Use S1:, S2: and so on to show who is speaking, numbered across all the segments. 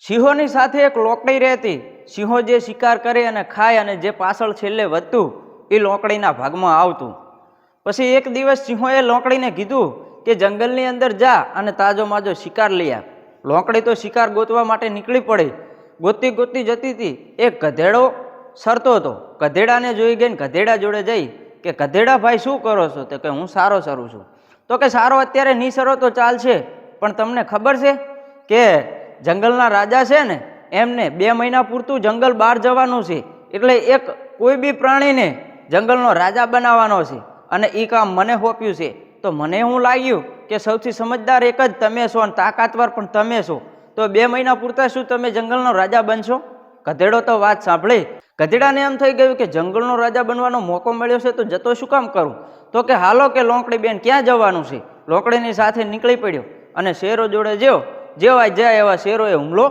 S1: સિંહોની સાથે એક લોકડી રહેતી। સિંહો જે શિકાર કરે અને ખાય અને જે પાછળ છેલ્લે વધતું એ લોકડીના ભાગમાં આવતું। પછી એક દિવસ સિંહોએ લોકડીને કીધું કે જંગલની અંદર જા અને તાજો માજો શિકાર લઈ આવ। લોકડી તો શિકાર ગોતવા માટે નીકળી પડી। ગોતતી ગોતતી જતી હતી, એક ગધેડો સરતો હતો। ગધેડાને જોઈ ગઈને ગધેડા જોડે જઈ કે ગધેડા ભાઈ શું કરો છો? તો કે હું સારો સરું છું। તો કે સારો અત્યારે નહીં સરો તો ચાલશે, પણ તમને ખબર છે કે જંગલના રાજા છે ને એમને 2 મહિના પૂરતું જંગલ બહાર જવાનું છે, એટલે એક કોઈ બી પ્રાણીને જંગલનો રાજા બનાવવાનો છે અને એ કામ મને સોંપ્યું છે। તો મને શું લાગ્યું કે સૌથી સમજદાર એક જ તમે છો અને તાકાતવર પણ તમે છો, તો 2 મહિના પૂરતા શું તમે જંગલનો રાજા બનશો? ગધેડો તો વાત સાંભળી। ગધેડાને એમ થઈ ગયું કે જંગલનો રાજા બનવાનો મોકો મળ્યો છે તો જતો શું કામ કરું? તો કે હાલો કે લોકડી બેન ક્યાં જવાનું છે? લોકડીની સાથે નીકળી પડ્યો અને શેરો જોડે જેવા જાય એવા શેરોએ હુમલો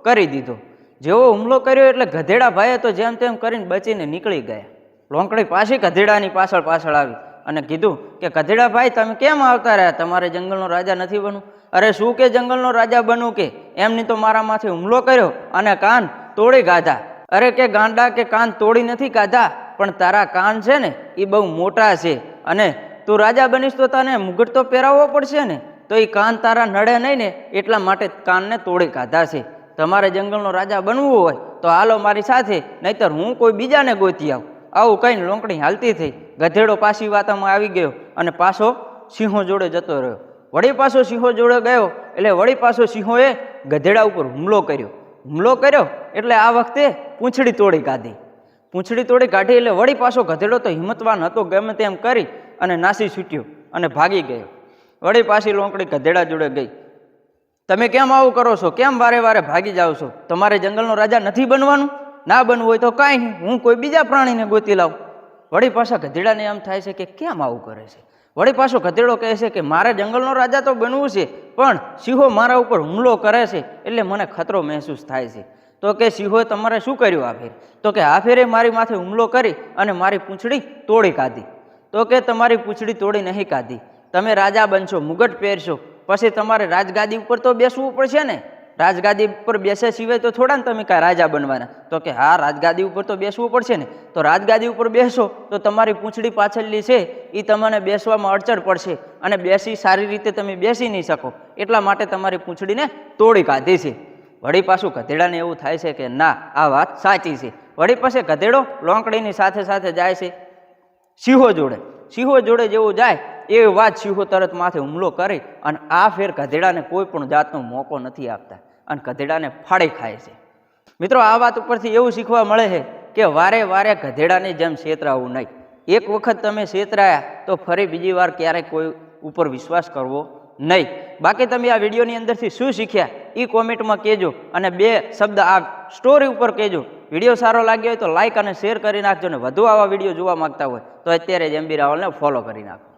S1: કરી દીધો। જેવો હુમલો કર્યો એટલે ગધેડા ભાઈએ તો જેમ તેમ કરીને બચીને નીકળી ગયા। લોકડી પાછી ગધેડાની પાછળ પાછળ આવી અને કીધું કે ગધેડા ભાઈ તમે કેમ આવતા રહ્યા? તમારે જંગલનો રાજા નથી બનવું? અરે શું કે જંગલનો રાજા બનવું કે એમની તો મારા માથે હુમલો કર્યો અને કાન તોડી કાઢા। અરે કે ગાંડા કે કાન તોડી નથી કાઢા, પણ તારા કાન છે ને એ બહુ મોટા છે અને તું રાજા બનીશ તો તને મુગટ તો પહેરાવવો પડશે ને, તો એ કાન તારા નડે નહીં ને એટલા માટે કાનને તોડી કાઢા છે। તમારે જંગલનો રાજા બનવું હોય તો હાલો મારી સાથે, નહીતર હું કોઈ બીજાને ગોતી આવું। આવું કહીને લોકડી હાલતી થઈ। ગધેડો પાછી વાતામાં આવી ગયો અને પાછો સિંહો જોડે જતો રહ્યો। વળી પાછો સિંહો જોડે ગયો એટલે વળી પાછો સિંહોએ ગધેડા ઉપર હુમલો કર્યો એટલે આ વખતે પૂંછડી તોડી કાઢી। પૂંછડી તોડી કાઢી એટલે વળી પાછો ગધેડો તો હિંમતવાન હતો, ગમે તેમ કરી અને નાસી છૂટ્યો અને ભાગી ગયો। વળી પાછી લોકડી ગધેડા જોડે ગઈ, તમે કેમ આવું કરો છો? કેમ વારે વારે ભાગી જાઓ છો? તમારે જંગલનો રાજા નથી બનવાનું? ના બનવું હોય તો કાંઈ નહીં, હું કોઈ બીજા પ્રાણીને ગોતી લાવું। વળી પાછા ગધેડાને એમ થાય છે કે કેમ આવું કરે છે? વળી પાછો ગધેડો કહે છે કે મારે જંગલનો રાજા તો બનવું છે, પણ સિંહો મારા ઉપર હુમલો કરે છે એટલે મને ખતરો મહેસૂસ થાય છે। તો કે સિંહોએ તમારે શું કર્યું આ ફેર? તો કે આ ફેરે મારી માથે હુમલો કરી અને મારી પૂંછડી તોડી કાઢી। તો કે તમારી પૂંછડી તોડી નહીં કાઢી, તમે રાજા બનશો, મુગટ પહેરશો, પછી તમારે રાજગાદી ઉપર તો બેસવું પડશે ને। રાજગાદી ઉપર બેસ્યા સિવાય તો થોડા ને તમે કાંઈ રાજા બનવાના? તો કે હા, રાજગાદી ઉપર તો બેસવું પડશે ને। તો રાજગાદી ઉપર બેસો તો તમારી પૂંછડી પાછળની છે એ તમને બેસવામાં અડચણ પડશે અને બેસી સારી રીતે તમે બેસી નહીં શકો, એટલા માટે તમારી પૂંછડીને તોડી કાઢી છે। વળી પાછું ગધેડાને એવું થાય છે કે ના, આ વાત સાચી છે। વળી પાસે ગધેડો લોકડીની સાથે સાથે જાય છે સિંહો જોડે જેવું જાય એ વાત સિંહો તરત માથે હુમલો કરી અને આ ફેર ગધેડાને કોઈ પણ જાતનો મોકો નથી આપતા અને ગધેડાને ફાડી ખાય છે। મિત્રો, આ વાત ઉપરથી એવું શીખવા મળે છે કે વારે વારે ગધેડાની જેમ છેતરાવું નહીં। એક વખત તમે છેતરાયા તો ફરી બીજી વાર ક્યારેય કોઈ ઉપર વિશ્વાસ કરવો નહીં। બાકી તમે આ વિડીયોની અંદરથી શું શીખ્યા એ કોમેન્ટમાં કહેજો અને 2 શબ્દ આ સ્ટોરી ઉપર કહેજો। વિડીયો સારો લાગ્યો હોય તો લાઇક અને શેર કરી નાખજો ને વધુ આવા વિડીયો જોવા માંગતા હોય તો અત્યારે જ MB રાવલને ફોલો કરી નાખો।